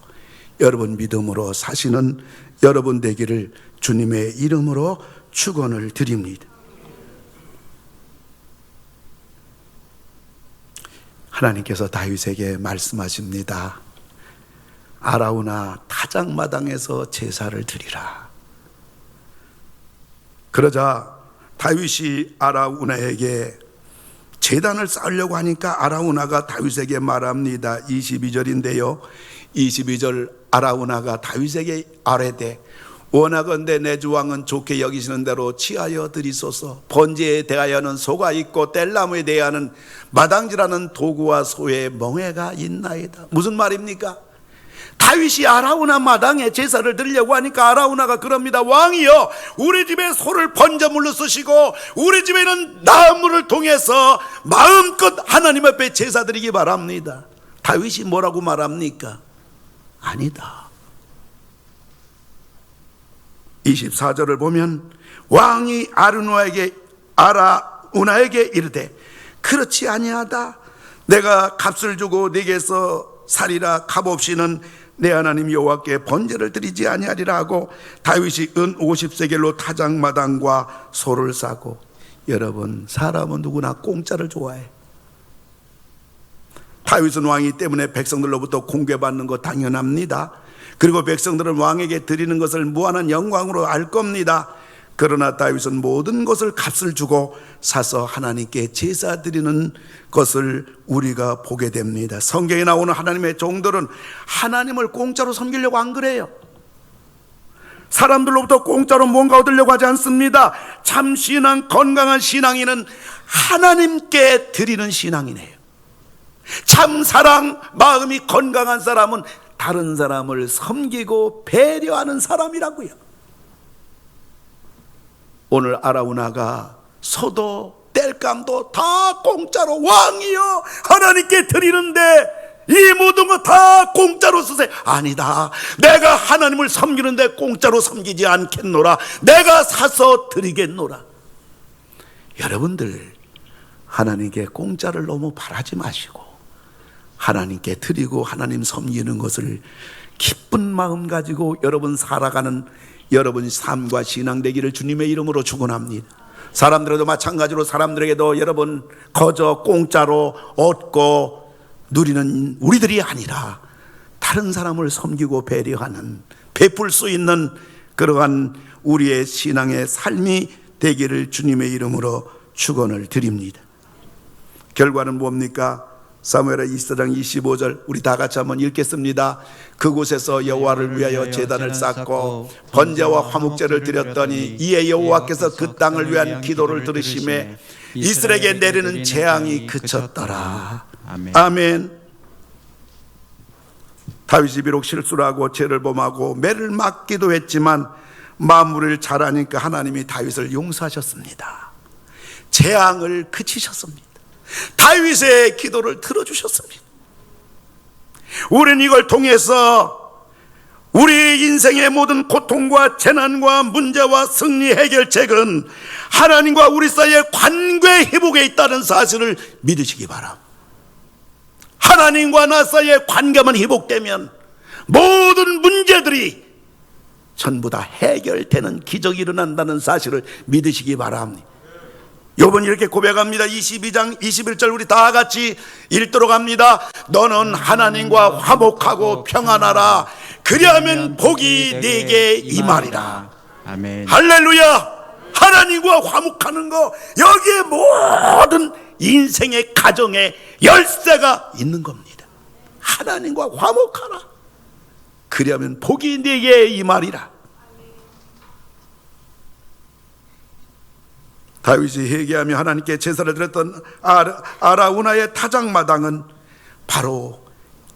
여러분 믿음으로 사시는 여러분 되기를 주님의 이름으로 축원을 드립니다. 하나님께서 다윗에게 말씀하십니다. 아라우나 타작마당에서 제사를 드리라. 그러자 다윗이 아라우나에게 제단을 쌓으려고 하니까 아라우나가 다윗에게 말합니다. 22절인데요 22절 아라우나가 다윗에게 아뢰되 원하건대 내 주왕은 좋게 여기시는 대로 취하여 드리소서. 번제에 대하여는 소가 있고 뗄나무에 대하여는 마당질하는 도구와 소의 멍에가 있나이다. 무슨 말입니까? 다윗이 아라우나 마당에 제사를 드리려고 하니까 아라우나가 그럽니다. 왕이여, 우리 집에 소를 번제물로 쓰시고 우리 집에는 나무를 통해서 마음껏 하나님 앞에 제사 드리기 바랍니다. 다윗이 뭐라고 말합니까? 아니다. 24절을 보면 왕이 아라우나에게 이르되 그렇지 아니하다. 내가 값을 주고 네게서 살이라 값없이는 내 하나님 여호와께 번제를 드리지 아니하리라 하고 다윗이 은 50세겔로 타작마당과 소를 싸고. 여러분, 사람은 누구나 공짜를 좋아해. 다윗은 왕이기 때문에 백성들로부터 공개받는 거 당연합니다. 그리고 백성들은 왕에게 드리는 것을 무한한 영광으로 알 겁니다. 그러나 다윗은 모든 것을 값을 주고 사서 하나님께 제사 드리는 것을 우리가 보게 됩니다. 성경에 나오는 하나님의 종들은 하나님을 공짜로 섬기려고 안 그래요. 사람들로부터 공짜로 뭔가 얻으려고 하지 않습니다. 참 신앙, 건강한 신앙인은 하나님께 드리는 신앙이네요. 참 사랑, 마음이 건강한 사람은 다른 사람을 섬기고 배려하는 사람이라고요. 오늘 아라우나가 소도 땔감도 다 공짜로, 왕이요 하나님께 드리는데 이 모든 거 다 공짜로 쓰세요. 아니다, 내가 하나님을 섬기는데 공짜로 섬기지 않겠노라. 내가 사서 드리겠노라. 여러분들, 하나님께 공짜를 너무 바라지 마시고 하나님께 드리고 하나님 섬기는 것을 기쁜 마음 가지고 여러분 살아가는 여러분 삶과 신앙 되기를 주님의 이름으로 축원합니다. 사람들에도 마찬가지로 사람들에게도 여러분 거저 공짜로 얻고 누리는 우리들이 아니라 다른 사람을 섬기고 배려하는, 베풀 수 있는 그러한 우리의 신앙의 삶이 되기를 주님의 이름으로 축원을 드립니다. 결과는 뭡니까? 사무엘하 24장 25절 우리 다 같이 한번 읽겠습니다. 그곳에서 여호와를 위하여 제단을 쌓고 번제와 화목제를 드렸더니 이에 여호와께서 그 땅을 위한 기도를 들으시매 이스라엘에게 내리는 재앙이 그쳤더라. 아멘. 다윗이 비록 실수를 하고 죄를 범하고 매를 맞기도 했지만 마무리를 잘하니까 하나님이 다윗을 용서하셨습니다. 재앙을 그치셨습니다. 다윗의 기도를 들어주셨습니다. 우리는 이걸 통해서 우리 인생의 모든 고통과 재난과 문제와 승리 해결책은 하나님과 우리 사이의 관계 회복에 있다는 사실을 믿으시기 바랍니다. 하나님과 나 사이의 관계만 회복되면 모든 문제들이 전부 다 해결되는 기적이 일어난다는 사실을 믿으시기 바랍니다. 요번 이렇게 고백합니다. 22장 21절 우리 다 같이 읽도록 합니다. 너는 하나님과 화목하고 평안하라. 그리하면 복이 네게 임하리라. 아멘. 할렐루야. 하나님과 화목하는 거, 여기에 모든 인생의 가정의 열쇠가 있는 겁니다. 하나님과 화목하라. 그리하면 복이 네게 임하리라. 다윗이 회개하며 하나님께 제사를 드렸던 아라우나의 타작마당은 바로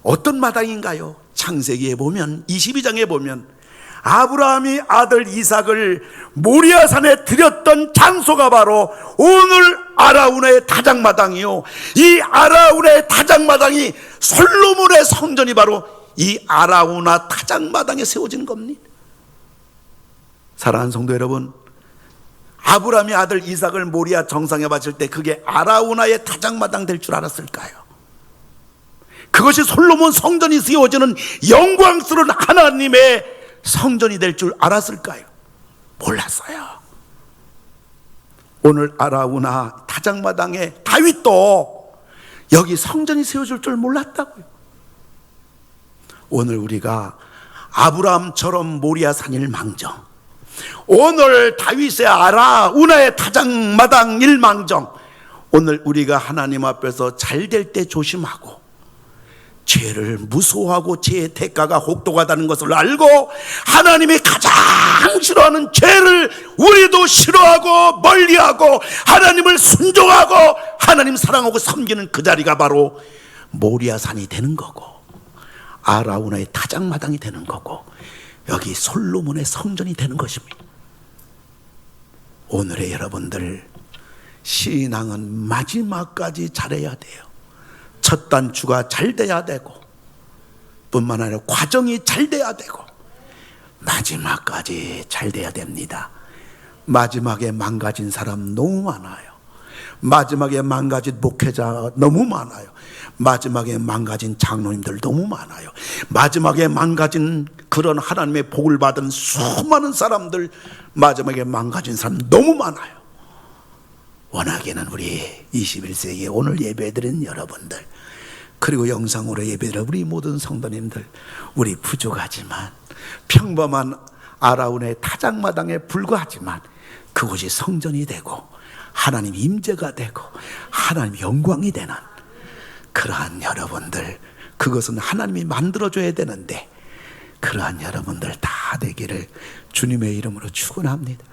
어떤 마당인가요? 창세기에 보면 22장에 보면 아브라함이 아들 이삭을 모리아산에 드렸던 장소가 바로 오늘 아라우나의 타작마당이요, 이 아라우나의 타작마당이 솔로몬의 성전이 바로 이 아라우나 타작마당에 세워진 겁니다. 사랑하는 성도 여러분, 아브라함이 아들 이삭을 모리아 정상에 바칠 때 그게 아라우나의 타작마당 될 줄 알았을까요? 그것이 솔로몬 성전이 세워지는 영광스러운 하나님의 성전이 될 줄 알았을까요? 몰랐어요. 오늘 아라우나 타작마당에 다윗도 여기 성전이 세워질 줄 몰랐다고요. 오늘 우리가 아브라함처럼 모리아 산일 망정, 오늘 다윗의 아라우나의 타작마당 일망정, 오늘 우리가 하나님 앞에서 잘 될 때 조심하고 죄를 무서워하고 죄의 대가가 혹독하다는 것을 알고 하나님이 가장 싫어하는 죄를 우리도 싫어하고 멀리하고 하나님을 순종하고 하나님 사랑하고 섬기는 그 자리가 바로 모리아산이 되는 거고 아라우나의 타작마당이 되는 거고 여기 솔로몬의 성전이 되는 것입니다. 오늘의 여러분들 신앙은 마지막까지 잘해야 돼요. 첫 단추가 잘 돼야 되고 뿐만 아니라 과정이 잘 돼야 되고 마지막까지 잘 돼야 됩니다. 마지막에 망가진 사람 너무 많아요. 마지막에 망가진 목회자 너무 많아요. 마지막에 망가진 장로님들 너무 많아요. 마지막에 망가진 그런 하나님의 복을 받은 수많은 사람들, 마지막에 망가진 사람 너무 많아요. 워낙에는 우리 21세기에 오늘 예배드린 여러분들, 그리고 영상으로 예배드린 우리 모든 성도님들, 우리 부족하지만 평범한 아라운의 타작마당에 불과하지만 그곳이 성전이 되고 하나님 임재가 되고 하나님 영광이 되는 그러한 여러분들, 그것은 하나님이 만들어줘야 되는데 그러한 여러분들 다 되기를 주님의 이름으로 축원합니다.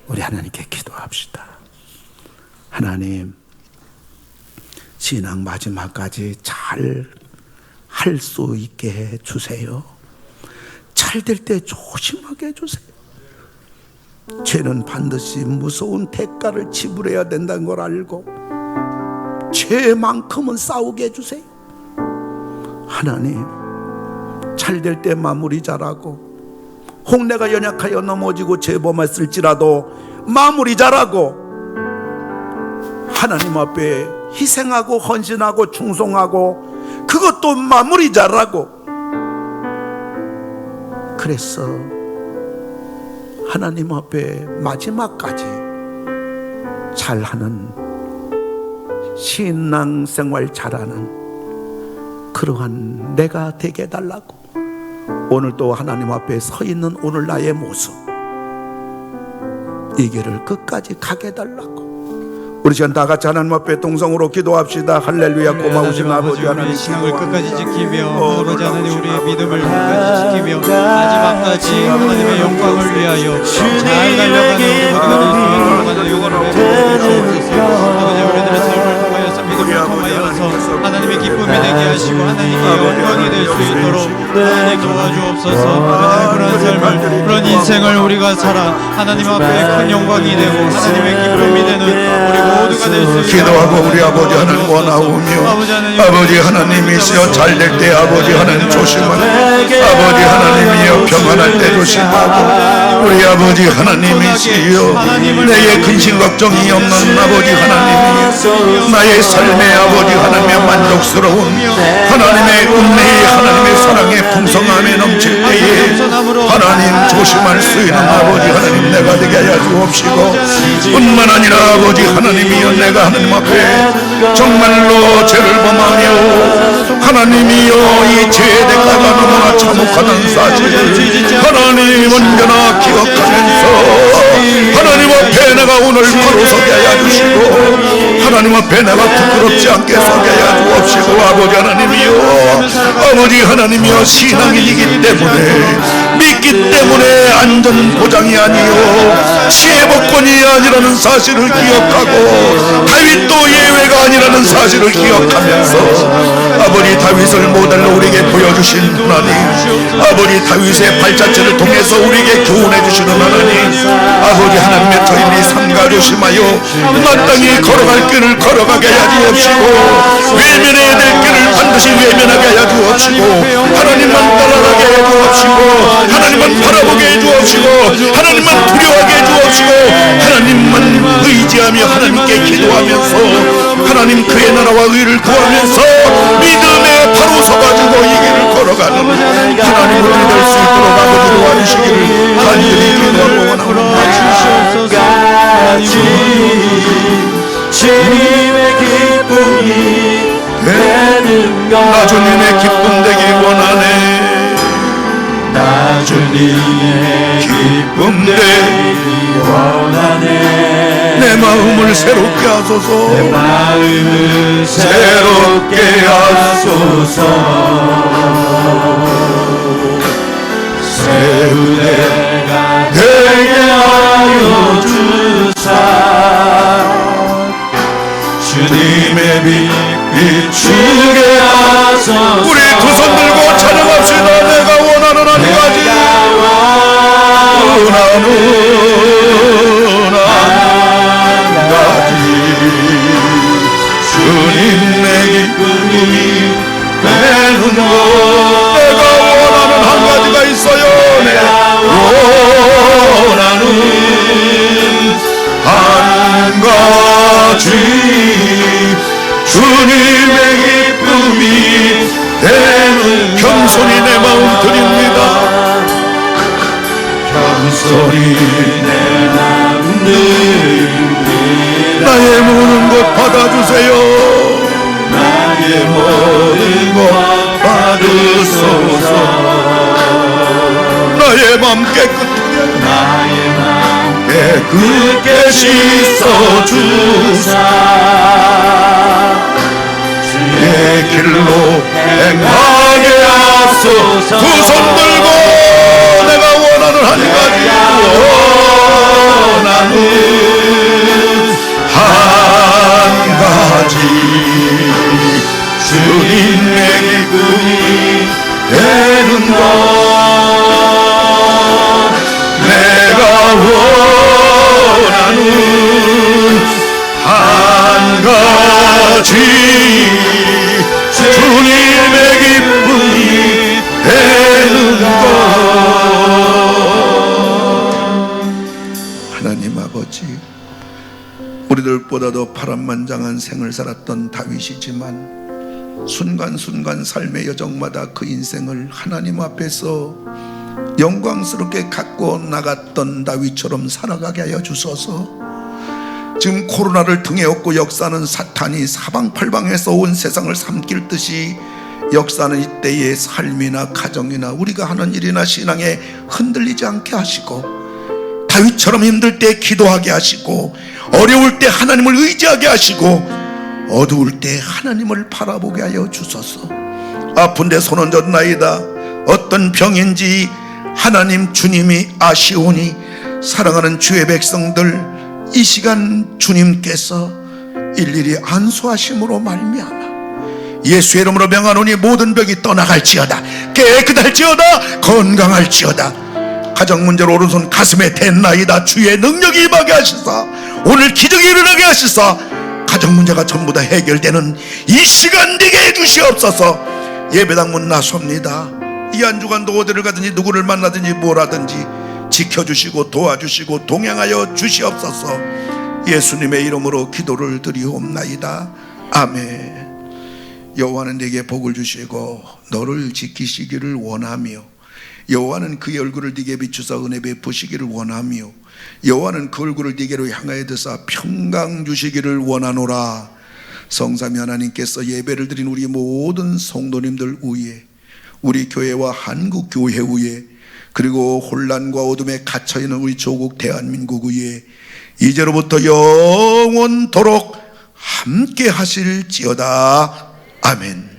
우리 하나님께 기도합시다. 하나님, 신앙 마지막까지 잘 할 수 있게 해 주세요. 잘 될 때 조심하게 해주세요. 죄는 반드시 무서운 대가를 지불해야 된다는 걸 알고 죄만큼은 싸우게 해주세요. 하나님, 잘 될 때 마무리 잘하고 혹내가 연약하여 넘어지고 죄범했을지라도 마무리 잘하고 하나님 앞에 희생하고 헌신하고 충성하고 그것도 마무리 잘하고, 그래서 하나님 앞에 마지막까지 잘하는 신앙생활 잘하는 그러한 내가 되게 해달라고, 오늘 또 하나님 앞에 서 있는 오늘 나의 모습 이 길을 끝까지 가게 해달라고 우리 시간 다 같이 하나님 앞에 동성으로 기도합시다. 할렐루야. 고마우신 아버지 하나님, 신앙을 끝까지 지키며 아버지 하나님 우리의 믿음을 끝까지 지키며 마지막까지 하나님의 영광을 위하여 잘 달려가는 우리 모두가 될 수 있도록 하나님 영광을 주옵소서. 아버지 우리들의 삶을 통하여서 믿음을 통하여서 하나님의 기쁨이 되게 하시고 하나님의 영광이 될 수 있도록 하나님 도와주옵소서. 그런 삶을, 그런 인생을 우리가 살아 하나님 앞에 큰 영광이 되고 하나님의 기쁨이 되는 우리 모두가 될 수 있도록 기도하고 우리 아버지 하나님 원하오며 아버지 하나님이시여 잘 될 때 아버지 하나님 조심하고 아버지 하나님이여 평안할 때 조심하고 우리 우리 아버지 하나님이시여, 내게 근심 걱정이 없는 아버지 하나님이여, 나의 삶의 아버지 하나님의 만족스러운 하나님의 은혜의 하나님의 사랑의 풍성함에 넘칠 때에 하나님 조심할 수 있는 아버지 하나님 내가 되게 하여 주옵시고, 뿐만 아니라 아버지 하나님이여, 내가 하나님 앞에 정말로 죄를 범하며 하나님이여 이 죄의 대가가 너무나 참혹하다는 사실을 하나님 언제나 기억하면서 하나님 앞에 내가 오늘 바로 서게 하여 주시고, 하나님 앞에 내가 부끄럽지 않게 서게 하여 주옵시고, 아버지 하나님이여, 아버지 하나님이여, 신앙인이기 때문에 믿기 때문에 안전보장이 아니요 치외복권이 아니라는 사실을 기억하고, 다윗도 예외가 아니라는 사실을 기억하면서 아버지 다윗을 모델로 우리에게 보여주신 하나님, 아버지 다윗의 발자취를 통해서 우리에게 교훈해 주시는 하나님, 아버지 하나님의 저희들이 삼가 조심하여 마땅히 걸어갈 길을 걸어가게 하여 주옵시고, 외면해야 될 길을 반드시 외면하게 하여 주옵시고, 하나님만 따라가게 해 주옵시고, 하나님만 바라보게 해 주옵시고, 하나님만 두려워하게 해 주옵시고, 하나님만 의지하며 하나님께 기도하면서 하나님 그의 나라와 의를 구하면서 믿음에 바로 서가지고 이 길을 걸어가는 하나님을 믿을 수 있도록 아버지 도와주시기를 간절히 기도하고 원합니다. 주님의 기쁨이 되는 것, 나 주님의 기쁨 되기 원하네. 나 주님의 기쁨 되기 원하네. 내 마음을 새롭게 하소서, 내 마음을 새롭게 하소서. 새 은혜가 되게 하여 주사, 주님의 빛 비추게 하소서. 우리 두 손 들고 찬양합시다. 내가 원하는 한 가지, 원하는 한 가지, 주님의 기쁨이 되는 것. 내가 원하는 한 가지가 있어요. 내가 원하는 한 가지, 주님의 기쁨이 되는. 겸손히 내 마음 드립니다. 겸손히 내 마음 드립니다. 나의 모든 것 받아주세요. 나의 모든 것 받으소서. 나의 맘 깨끗하게, 나의 맘 깨끗게 씻어주사, 내 길로 행하게 하소서. 두 손 들고 내가 원하는 한 가지, 원하는 한 가지, 주님의 기쁨이 되는 것. 내가 원하는 한 가지, 주님의 기쁨이 되는 것. 하나님 아버지, 우리들보다도 파란만장한 생을 살았던 다윗이지만 순간순간 삶의 여정마다 그 인생을 하나님 앞에서 영광스럽게 갖고 나갔던 다윗처럼 살아가게 하여 주소서. 지금 코로나를 등에 업고 역사는 사탄이 사방팔방에서 온 세상을 삼킬 듯이 역사는 이때의 삶이나 가정이나 우리가 하는 일이나 신앙에 흔들리지 않게 하시고, 다윗처럼 힘들 때 기도하게 하시고, 어려울 때 하나님을 의지하게 하시고, 어두울 때 하나님을 바라보게 하여 주소서. 아픈데 손 얹었나이다. 어떤 병인지 하나님 주님이 아시오니, 사랑하는 주의 백성들, 이 시간 주님께서 일일이 안수하심으로 말미암아 예수의 이름으로 명하노니 모든 병이 떠나갈지어다, 깨끗할지어다, 건강할지어다. 가정 문제로 오른손 가슴에 댄나이다. 주의 능력이 임하게 하시사 오늘 기적이 일어나게 하시사 가정 문제가 전부 다 해결되는 이 시간 되게 해주시옵소서. 예배당 문 나섭니다. 이 한 주간도 어디를 가든지 누구를 만나든지 뭘 하든지 지켜주시고 도와주시고 동행하여 주시옵소서. 예수님의 이름으로 기도를 드리옵나이다. 아멘. 여호와는 네게 복을 주시고 너를 지키시기를 원하며, 여호와는 그의 얼굴을 네게 비추사 은혜 베푸시기를 원하며, 여호와는 그 얼굴을 네게로 향하여 드사 평강 주시기를 원하노라. 성삼위 하나님께서 예배를 드린 우리 모든 성도님들 위에, 우리 교회와 한국 교회 위에, 그리고 혼란과 어둠에 갇혀있는 우리 조국 대한민국 위에 이제로부터 영원토록 함께 하실지어다. 아멘.